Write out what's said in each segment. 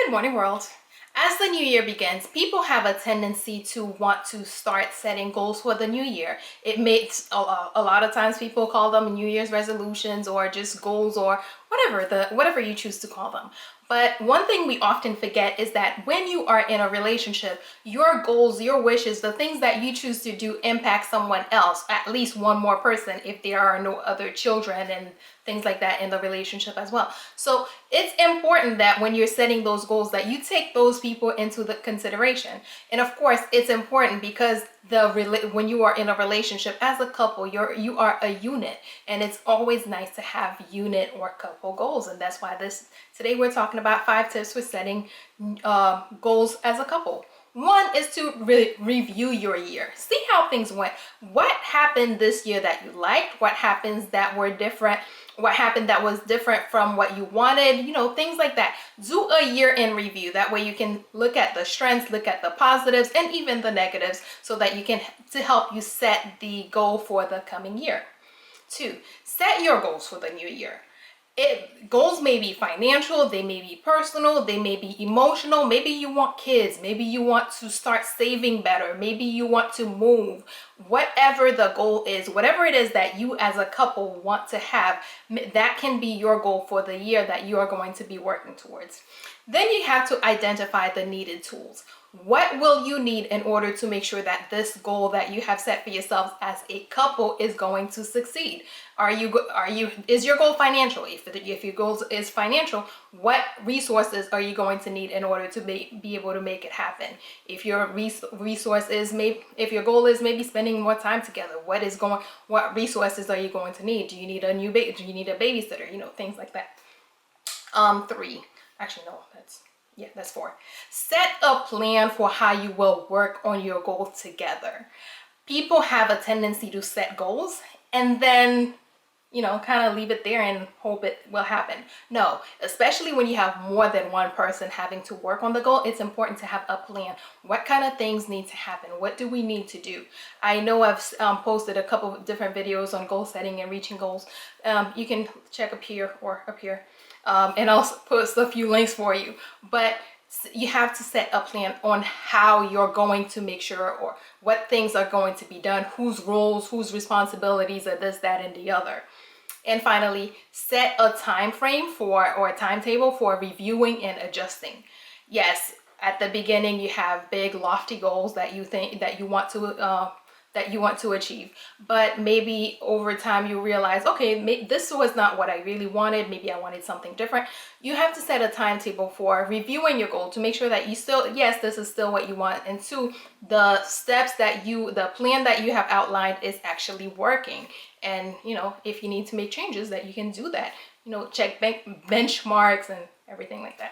Good morning, world. As the new year begins, people have a tendency to want to start setting goals for the new year. It makes a lot of times people call them New Year's resolutions or just goals or whatever you choose to call them. But one thing we often forget is that when you are in a relationship, your goals, your wishes, the things that you choose to do impact someone else, at least one more person if there are no other children and things like that in the relationship as well. So it's important that when you're setting those goals that you take those people into the consideration. And of course, it's important because when you are in a relationship as a couple, you are a unit, and it's always nice to have unit or couple goals. And that's why today we're talking about 5 tips for setting goals as a couple. One is to review your year. See how things went. What happened this year that you liked? What happens that were different? What happened that was different from what you wanted? Things like that. Do a year in review. That way you can look at the strengths, look at the positives, and even the negatives so that you can to help you set the goal for the coming year. 2, set your goals for the new year. Goals may be financial, they may be personal, they may be emotional. Maybe you want kids, maybe you want to start saving better, maybe you want to move. Whatever the goal is, whatever it is that you as a couple want to have, that can be your goal for the year that you are going to be working towards. Then you have to identify the needed tools. What will you need in order to make sure that this goal that you have set for yourselves as a couple is going to succeed? Is your goal financial? If your goal is financial, what resources are you going to need in order to be able to make it happen? If your if your goal is maybe spending more time together, what resources are you going to need? Do you need a new baby? Do you need a babysitter? Things like that. 3. Actually, no, that's 4. Set a plan for how you will work on your goal together. People have a tendency to set goals and then, kind of leave it there and hope it will happen. No, especially when you have more than one person having to work on the goal, it's important to have a plan. What kind of things need to happen? What do we need to do? I know I've posted a couple of different videos on goal setting and reaching goals. You can check up here or up here. And I'll post a few links for you. But you have to set a plan on how you're going to make sure, or what things are going to be done, whose roles, whose responsibilities are this, that, and the other. And finally, set a time frame or a timetable for reviewing and adjusting. Yes, at the beginning you have big lofty goals that you think that you want to achieve, but maybe over time you realize, okay, this was not what I really wanted. Maybe I wanted something different. You have to set a timetable for reviewing your goal to make sure that this is still what you want, and 2, the plan that you have outlined is actually working. And if you need to make changes, that you can do that. Check benchmarks and everything like that.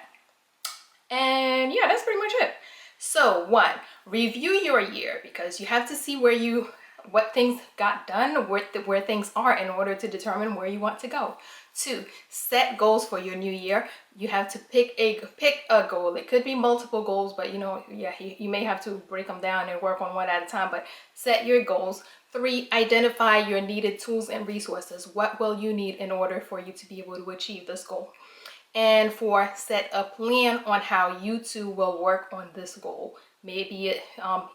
And yeah, that's pretty much it. So 1, review your year, because you have to see what things got done, where things are, in order to determine where you want to go. 2, set goals for your new year. You have to pick a goal. It could be multiple goals, but you may have to break them down and work on one at a time, but set your goals. 3, identify your needed tools and resources. What will you need in order for you to be able to achieve this goal? And 4, set a plan on how you two will work on this goal. Maybe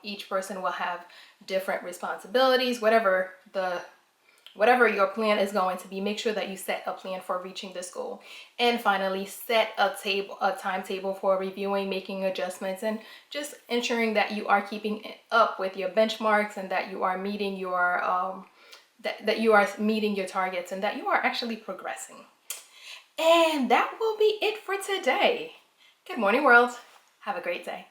each person will have different responsibilities, whatever your plan is going to be. Make sure that you set a plan for reaching this goal. And finally, set a timetable for reviewing, making adjustments, and just ensuring that you are keeping up with your benchmarks, and that you are meeting your meeting your targets, and that you are actually progressing. And that will be it for today. Good morning, world. Have a great day.